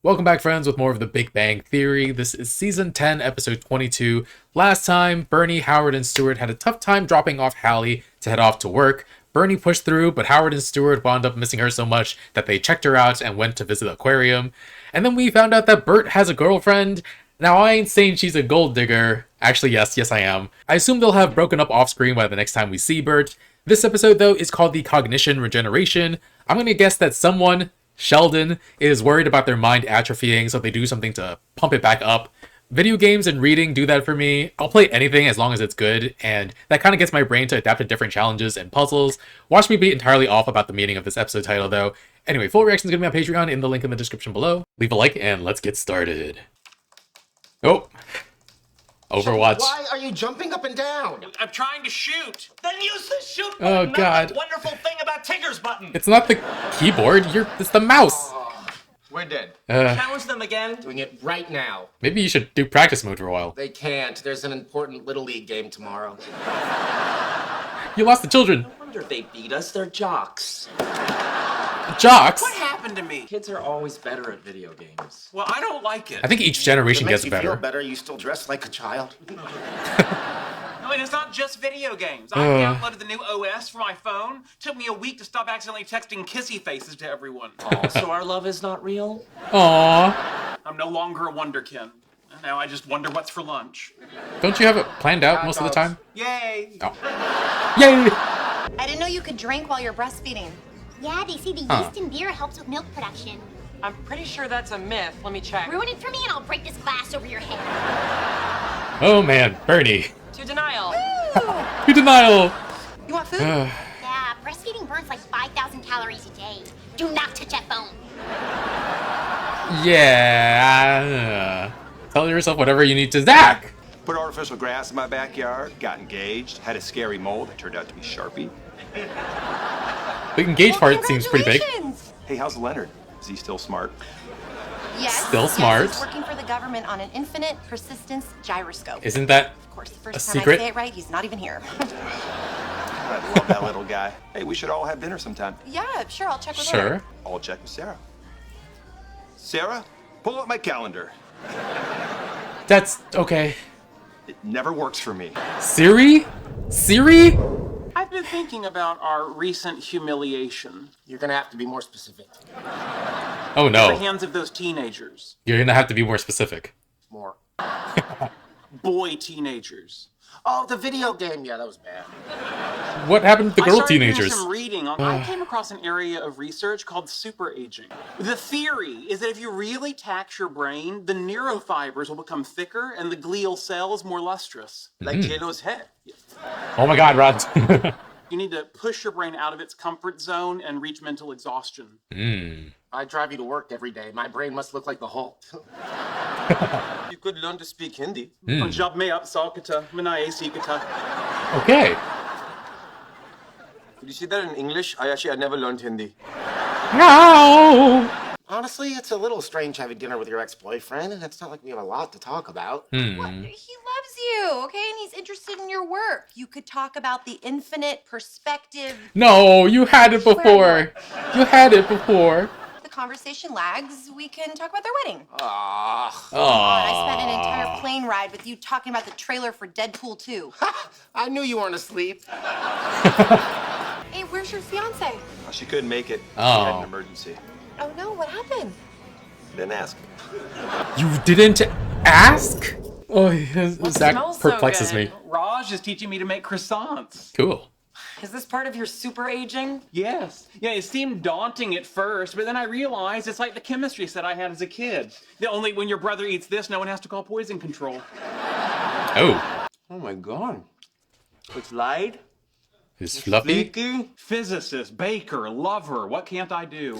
Welcome back, friends, with more of the Big Bang Theory. This is Season 10, Episode 22. Last time, Bernie, Howard, and Stewart had a tough time dropping off Hallie to head off to work. Bernie pushed through, but Howard and Stewart wound up missing her so much that they checked her out and went to visit the aquarium. And then we found out that Bert has a girlfriend. Now, I ain't saying she's a gold digger. Actually, yes, I am. I assume they'll have broken up off-screen by the next time we see Bert. This episode, though, is called the Cognition Regeneration. I'm gonna guess that someone, Sheldon, is worried about their mind atrophying, so they do something to pump it back up. Video games and reading do that for me. I'll play anything as long as it's good, and that kind of gets my brain to adapt to different challenges and puzzles. Watch me be entirely off about the meaning of this episode title, though. Anyway, full reaction is going to be on Patreon in the link in the description below. Leave a like, and let's get started. Oh. Overwatch. Why are you jumping up and down? I'm trying to shoot. Then use the shoot Oh, button. God. Not the wonderful thing about Tigger's button. It's not the keyboard, it's the mouse. We're dead. Challenge them again. Doing it right now. Maybe you should do practice mode for a while. They can't. There's an important Little League game tomorrow. You lost the children. No wonder they beat us. They're jocks. Jocks? What happened to me? Kids are always better at video games. Well, I don't like it. I think each generation It makes gets you better. feel better. You still dress like a child. No, and it's not just video games. I downloaded the new OS for my phone. Took me a week to stop accidentally texting kissy faces to everyone. Oh, so our love is not real? Aww. I'm no longer a wonderkin. Now I just wonder what's for lunch. Don't you have it planned out most of the time? Yay! Oh. Yay! I didn't know you could drink while you're breastfeeding. Yeah, they say the yeast in beer helps with milk production. I'm pretty sure that's a myth. Let me check. Ruin it for me and I'll break this glass over your head. Oh man, Bernie. To denial. To denial! You want food? Yeah, breastfeeding burns like 5,000 calories a day. Do not touch that phone. Yeah. Tell yourself whatever you need to Zach! Put artificial grass in my backyard, got engaged, had a scary mole that turned out to be Sharpie. The engaged part seems pretty big. Congratulations. Hey, how's Leonard? Is he still smart? Yes. Still yes, smart. He's working for the government on an infinite persistence gyroscope. Isn't that Of course, the a first time secret? I say it right, he's not even here. I love that little guy. Hey, we should all have dinner sometime. Yeah, sure, I'll check with her. Sure. I'll check with Sarah. Sarah, pull up my calendar. That's okay. It never works for me. Siri? Siri? I've been thinking about our recent humiliation. You're gonna have to be more specific. Oh The no. hands of those teenagers. You're gonna have to be more specific. More. Boy teenagers. Oh, the video game. Yeah, that was bad. What happened to the I girl started doing teenagers? some reading on. I came across an area of research called super aging. The theory is that if you really tax your brain, the neurofibers will become thicker and the glial cells more lustrous, like J-Lo's head. Oh my god, Rod. You need to push your brain out of its comfort zone and reach mental exhaustion. I drive you to work every day. My brain must look like the Hulk. You could learn to speak Hindi. Punjab mein aap saakata, manaye seekata. Okay. Could you say that in English? I never learned Hindi. No. Honestly, it's a little strange having dinner with your ex-boyfriend, and it's not like we have a lot to talk about. He loves you, okay? And he's interested in your work. You could talk about the infinite perspective. No, you had it before. You had it before. The conversation lags. We can talk about their wedding. Ah, I spent an entire plane ride with you talking about the trailer for Deadpool 2. I knew you weren't asleep. Hey, where's your fiance? She couldn't make it. Oh. She had an emergency. Oh no, what happened? Didn't ask. You didn't ask? Oh, Zach smells so perplexes good? me. Raj is teaching me to make croissants. Cool. Is this part of your super aging? Yes. Yeah, it seemed daunting at first, but then I realized it's like the chemistry set I had as a kid. The only when your brother eats this, no one has to call poison control. Oh, Oh my god. It's light, is fluffy? flaky. Physicist, baker, lover, what can't I do?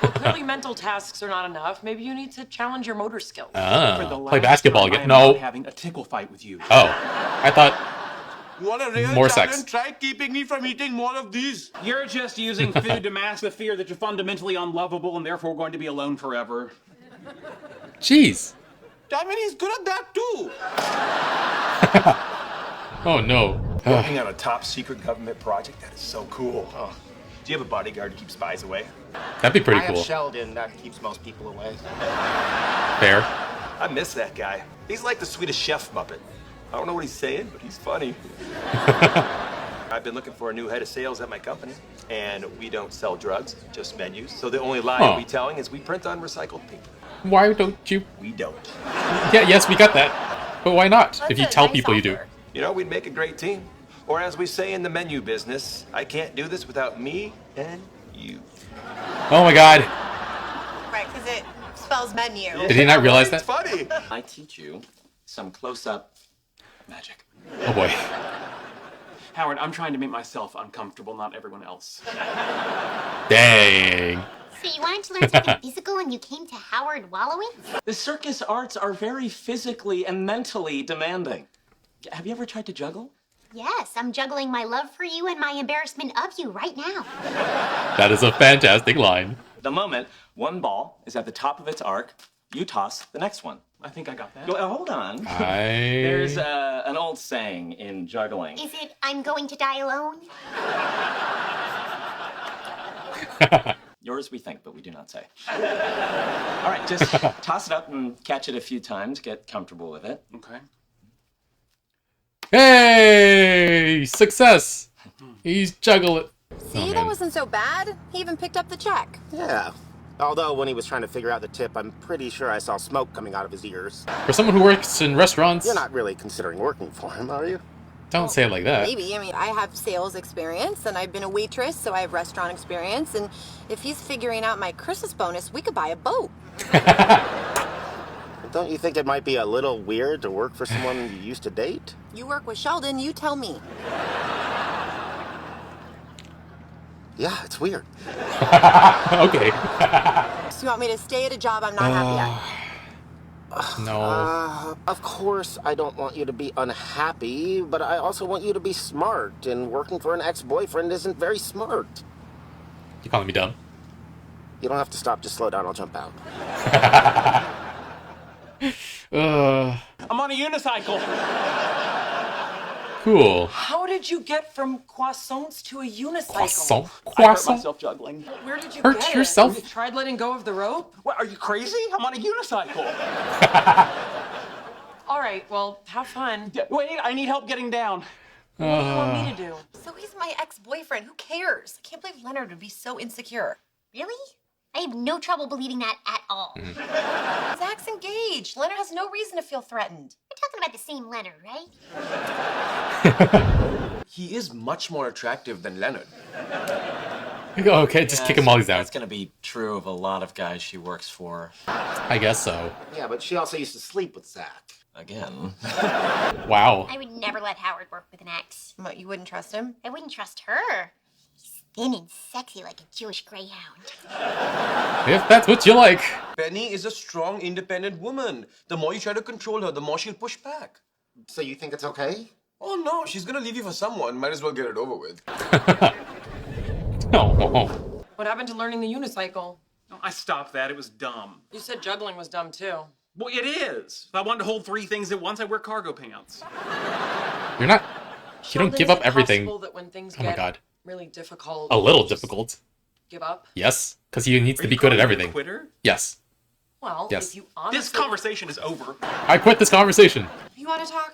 Well, clearly mental tasks are not enough. Maybe you need to challenge your motor skills. For the Play last basketball time, I again. am No. not having a tickle fight with you. Oh, I thought You want a real More challenge? sex. Try keeping me from eating more of these. You're just using food to mask the fear that you're fundamentally unlovable and therefore going to be alone forever. Jeez. I mean, he's good at that too. Oh no. Working on a top secret government project, that is so cool. Do you have a bodyguard to keep spies away? That'd be pretty I cool. have Sheldon. That keeps most people away. Fair. I miss that guy. He's like the Swedish Chef Muppet. I don't know what he's saying, but he's funny. I've been looking for a new head of sales at my company, and we don't sell drugs, just menus. So the only lie I'll be telling is we print on recycled paper. Why don't you? We don't. Yeah, yes, we got that. But why not? If you tell people you do. You know, we'd make a great team. Or as we say in the menu business, I can't do this without me and you. Oh my god. Right, because it spells menu. Did he not realize It's that? funny. I teach you some close-up magic. Oh boy. Howard, I'm trying to make myself uncomfortable, not everyone else. Dang. So you wanted to learn something physical and you came to Howard Wallowing? The circus arts are very physically and mentally demanding. Have you ever tried to juggle? Yes, I'm juggling my love for you and my embarrassment of you right now. That is a fantastic line. The moment one ball is at the top of its arc, you toss the next one. I think I got that. Hold on. There's an old saying in juggling. Is it, I'm going to die alone? Yours we think, but we do not say. All right, just toss it up and catch it a few times. Get comfortable with it. Okay. Hey! Success! He's juggle it. See, that wasn't so bad. He even picked up the check. Yeah. Although when he was trying to figure out the tip, I'm pretty sure I saw smoke coming out of his ears. For someone who works in restaurants, You're not really considering working for him, are you? don't say it like that. Maybe. I mean, I have sales experience, and I've been a waitress, so I have restaurant experience. And if he's figuring out my Christmas bonus, we could buy a boat. Don't you think it might be a little weird to work for someone you used to date? You work with Sheldon, you tell me. Yeah, it's weird. Okay. So you want me to stay at a job I'm not happy at? No. Of course, I don't want you to be unhappy, but I also want you to be smart, and working for an ex-boyfriend isn't very smart. You calling me dumb? You don't have to stop, just slow down, I'll jump out. I'm on a unicycle. Cool. How did you get from croissants to a unicycle? Croissant? I hurt Croissant? myself juggling. Where did you Hurt get yourself? it? You tried letting go of the rope? What, are you crazy? I'm on a unicycle. All right, well, have fun. Wait, I need help getting down. What do you want me to do? So he's my ex-boyfriend. Who cares? I can't believe Leonard would be so insecure. Really? I have no trouble believing that at all. Zach's engaged. Leonard has no reason to feel threatened. We're talking about the same Leonard, right? He is much more attractive than Leonard. Okay, just kick him while he's down. That's going to be true of a lot of guys she works for. I guess so. Yeah, but she also used to sleep with Zach. Again. Wow. I would never let Howard work with an ex. What, you wouldn't trust him? I wouldn't trust her. He's thin and sexy like a Jewish greyhound. If that's what you like. Penny is a strong, independent woman. The more you try to control her, the more she'll push back. So you think it's okay? Oh no, she's gonna leave you for someone. Might as well get it over with. Oh. What happened to learning the unicycle? No, I stopped that. It was dumb. You said juggling was dumb, too. Well, it is. If I wanted to hold 3 things at once, I wear cargo pants. You're not... You don't Sheldon, give is up it everything. possible that when things Oh my get god. really difficult, A little just difficult. give up? Yes, because he needs Are to you be good at calling me a everything. Quitter? Yes. Well, Yes. if you honestly... This conversation is over. I quit this conversation. You want to talk?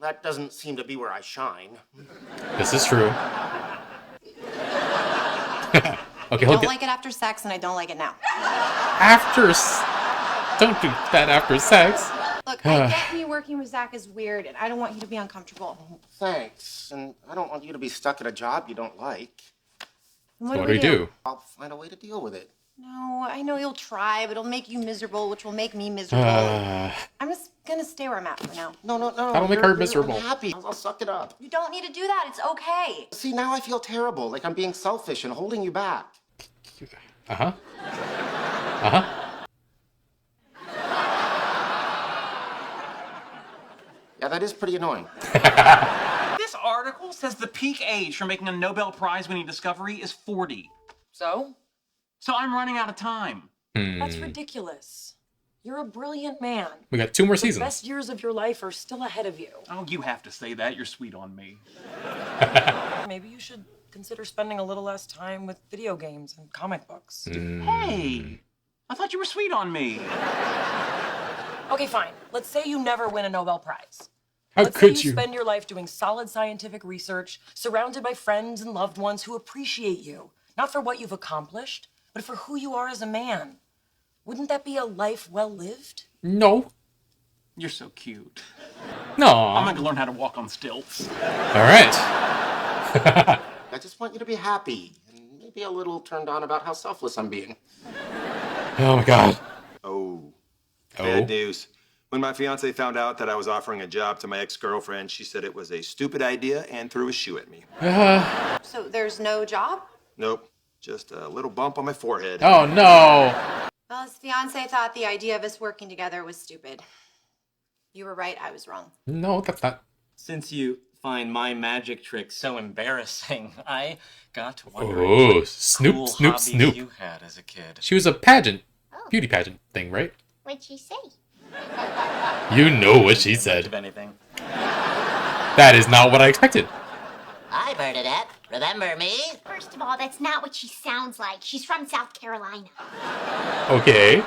That doesn't seem to be where I shine. This is true. Okay, I he'll don't get... like it after sex, and I don't like it now. After... Don't do that after sex. Look, I get me working with Zach is weird, and I don't want you to be uncomfortable. Thanks, and I don't want you to be stuck at a job you don't like. And What do we do? I'll find a way to deal with it. No, I know you'll try, but it'll make you miserable, which will make me miserable. I'm just gonna stay where I'm at for now. No. That'll make her miserable. I'm happy. I'll suck it up. You don't need to do that. It's okay. See, now I feel terrible, like I'm being selfish and holding you back. Uh-huh. Uh-huh. Yeah, that is pretty annoying. This article says the peak age for making a Nobel Prize-winning discovery is 40. So? So I'm running out of time. That's ridiculous. You're a brilliant man. We got 2 more The seasons. best years of your life are still ahead of you. Oh, you have to say that. You're sweet on me. Maybe you should consider spending a little less time with video games and comic books. Hey, I thought you were sweet on me. Okay, fine. Let's say you never win a Nobel Prize. How Let's could say you? you spend your life doing solid scientific research, surrounded by friends and loved ones who appreciate you, not for what you've accomplished, but for who you are as a man. Wouldn't that be a life well lived? No. You're so cute. No. I'm gonna learn how to walk on stilts. All right. I just want you to be happy and maybe a little turned on about how selfless I'm being. Oh my god. Oh. Oh. Bad news. When my fiance found out that I was offering a job to my ex-girlfriend, she said it was a stupid idea and threw a shoe at me. So there's no job? Nope. Just a little bump on my forehead. Oh no. Well, his fiance thought the idea of us working together was stupid. You were right, I was wrong. No, that's not. Since you find my magic trick so embarrassing, I got to wonder Oh, what Snoop, cool Snoop, hobbies Snoop. you had as a kid. She was a pageant, beauty pageant thing, right? What'd she say? You know what she said. If anything. That is not what I expected. I've heard of that. Remember me? First of all, that's not what she sounds like. She's from South Carolina. Okay.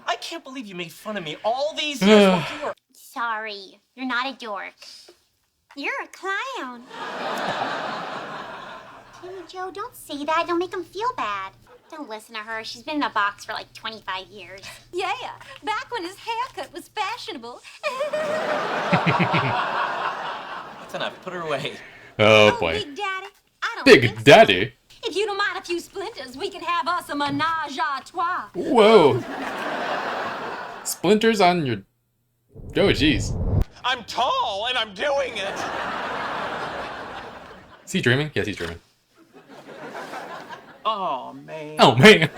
I can't believe you made fun of me all these years while you were... Sorry, you're not a dork. You're a clown. Timmy Joe, don't say that. Don't make him feel bad. Don't listen to her. She's been in a box for like 25 years. Yeah, back when his haircut was fashionable. That's enough. Put her away. Oh boy. Big Daddy, I don't Big think so. Daddy. If you don't mind a few splinters, we can have us a menage a trois. Whoa. Splinters on your... Oh, jeez. I'm tall and I'm doing it. Is he dreaming? Yes, he's dreaming. Oh, man. Oh, man.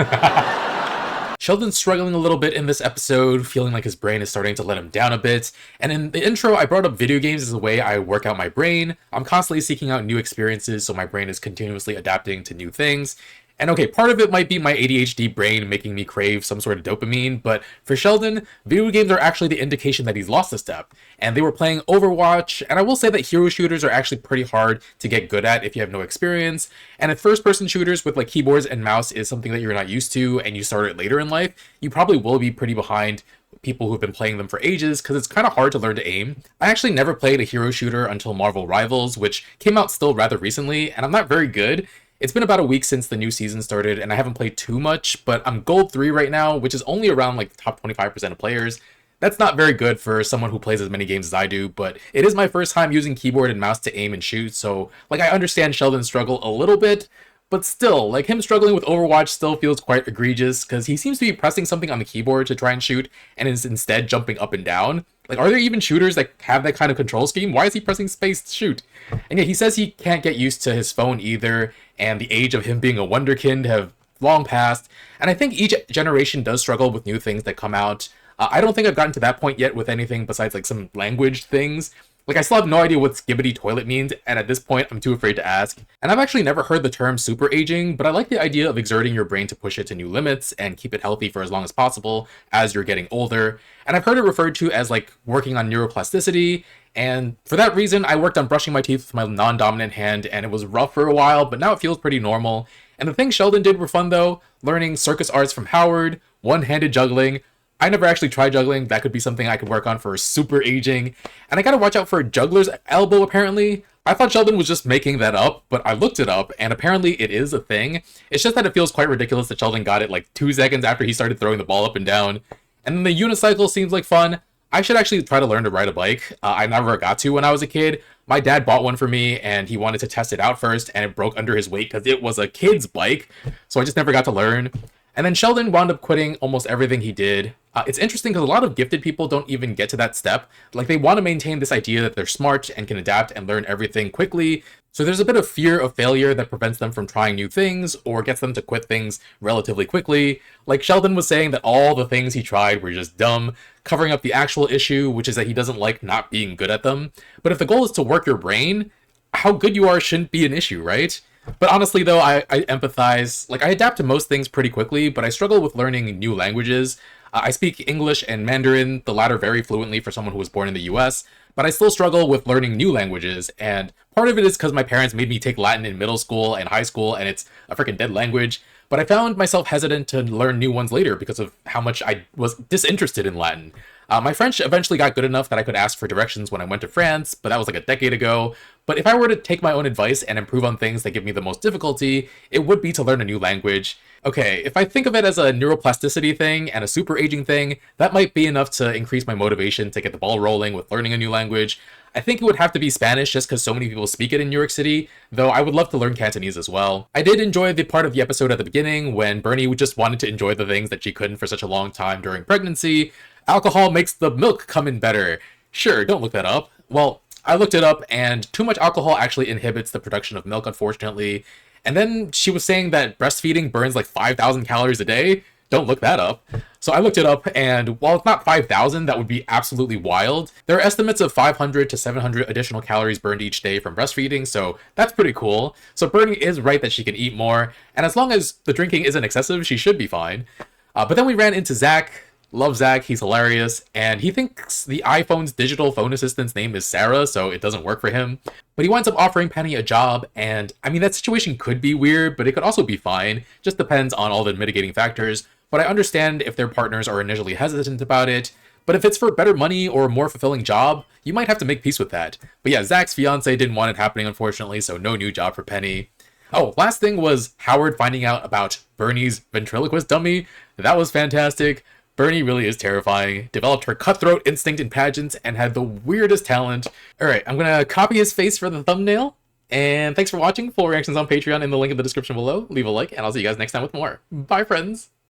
Sheldon's struggling a little bit in this episode, feeling like his brain is starting to let him down a bit. And in the intro, I brought up video games as a way I work out my brain. I'm constantly seeking out new experiences, so my brain is continuously adapting to new things. And okay, part of it might be my ADHD brain making me crave some sort of dopamine, but for Sheldon, video games are actually the indication that he's lost a step. And they were playing Overwatch, and I will say that hero shooters are actually pretty hard to get good at if you have no experience. And if first-person shooters with like keyboards and mouse is something that you're not used to and you start it later in life, you probably will be pretty behind people who've been playing them for ages because it's kind of hard to learn to aim. I actually never played a hero shooter until Marvel Rivals, which came out still rather recently, and I'm not very good. It's been about a week since the new season started, and I haven't played too much, but I'm Gold 3 right now, which is only around like the top 25% of players. That's not very good for someone who plays as many games as I do, but it is my first time using keyboard and mouse to aim and shoot, so like I understand Sheldon's struggle a little bit, but still, like him struggling with Overwatch still feels quite egregious, because he seems to be pressing something on the keyboard to try and shoot, and is instead jumping up and down. Like, are there even shooters that have that kind of control scheme? Why is he pressing space to shoot? And yeah, he says he can't get used to his phone either, and the age of him being a wonderkind have long passed. And I think each generation does struggle with new things that come out. I don't think I've gotten to that point yet with anything besides like some language things. Like, I still have no idea what skibbity toilet means, and at this point, I'm too afraid to ask. And I've actually never heard the term super aging, but I like the idea of exerting your brain to push it to new limits and keep it healthy for as long as possible as you're getting older. And I've heard it referred to as, like, working on neuroplasticity, and for that reason, I worked on brushing my teeth with my non-dominant hand, and it was rough for a while, but now it feels pretty normal. And the things Sheldon did were fun, though. Learning circus arts from Howard, one-handed juggling. I never actually tried juggling. That could be something I could work on for super aging. And I gotta watch out for a juggler's elbow, apparently. I thought Sheldon was just making that up, but I looked it up, and apparently it is a thing. It's just that it feels quite ridiculous that Sheldon got it like 2 seconds after he started throwing the ball up and down. And then the unicycle seems like fun. I should actually try to learn to ride a bike. I never got to when I was a kid. My dad bought one for me, and he wanted to test it out first, and it broke under his weight because it was a kid's bike, so I just never got to learn. And then Sheldon wound up quitting almost everything he did. It's interesting because a lot of gifted people don't even get to that step. Like, they want to maintain this idea that they're smart and can adapt and learn everything quickly. So there's a bit of fear of failure that prevents them from trying new things or gets them to quit things relatively quickly. Like Sheldon was saying that all the things he tried were just dumb, covering up the actual issue, which is that he doesn't like not being good at them. But if the goal is to work your brain, how good you are shouldn't be an issue, right? But honestly, though, I empathize. Like, I adapt to most things pretty quickly, but I struggle with learning new languages. I speak English and Mandarin, the latter very fluently for someone who was born in the US, but I still struggle with learning new languages, and part of it is because my parents made me take Latin in middle school and high school, and it's a freaking dead language. But I found myself hesitant to learn new ones later because of how much I was disinterested in Latin. My French eventually got good enough that I could ask for directions when I went to France, but that was like a decade ago. But if I were to take my own advice and improve on things that give me the most difficulty, it would be to learn a new language. Okay, if I think of it as a neuroplasticity thing and a super aging thing, that might be enough to increase my motivation to get the ball rolling with learning a new language. I think it would have to be Spanish just because so many people speak it in New York City, though I would love to learn Cantonese as well. I did enjoy the part of the episode at the beginning when Bernie just wanted to enjoy the things that she couldn't for such a long time during pregnancy. Alcohol makes the milk come in better. Sure, don't look that up. Well, I looked it up, and too much alcohol actually inhibits the production of milk, unfortunately. And then she was saying that breastfeeding burns like 5,000 calories a day. Don't look that up. So I looked it up, and while it's not 5,000, that would be absolutely wild. There are estimates of 500 to 700 additional calories burned each day from breastfeeding, so that's pretty cool. So Bernie is right that she can eat more, and as long as the drinking isn't excessive, she should be fine. But then we ran into Zach. Love Zach, he's hilarious, and he thinks the iPhone's digital phone assistant's name is Sarah, so it doesn't work for him. But he winds up offering Penny a job, and I mean, that situation could be weird, but it could also be fine. Just depends on all the mitigating factors. But I understand if their partners are initially hesitant about it. But if it's for better money or a more fulfilling job, you might have to make peace with that. But yeah, Zach's fiance didn't want it happening, unfortunately, so no new job for Penny. Oh, last thing was Howard finding out about Bernie's ventriloquist dummy. That was fantastic. Bernie really is terrifying, developed her cutthroat instinct in pageants, and had the weirdest talent. Alright, I'm gonna copy his face for the thumbnail, and thanks for watching. Full reactions on Patreon in the link in the description below. Leave a like, and I'll see you guys next time with more. Bye, friends!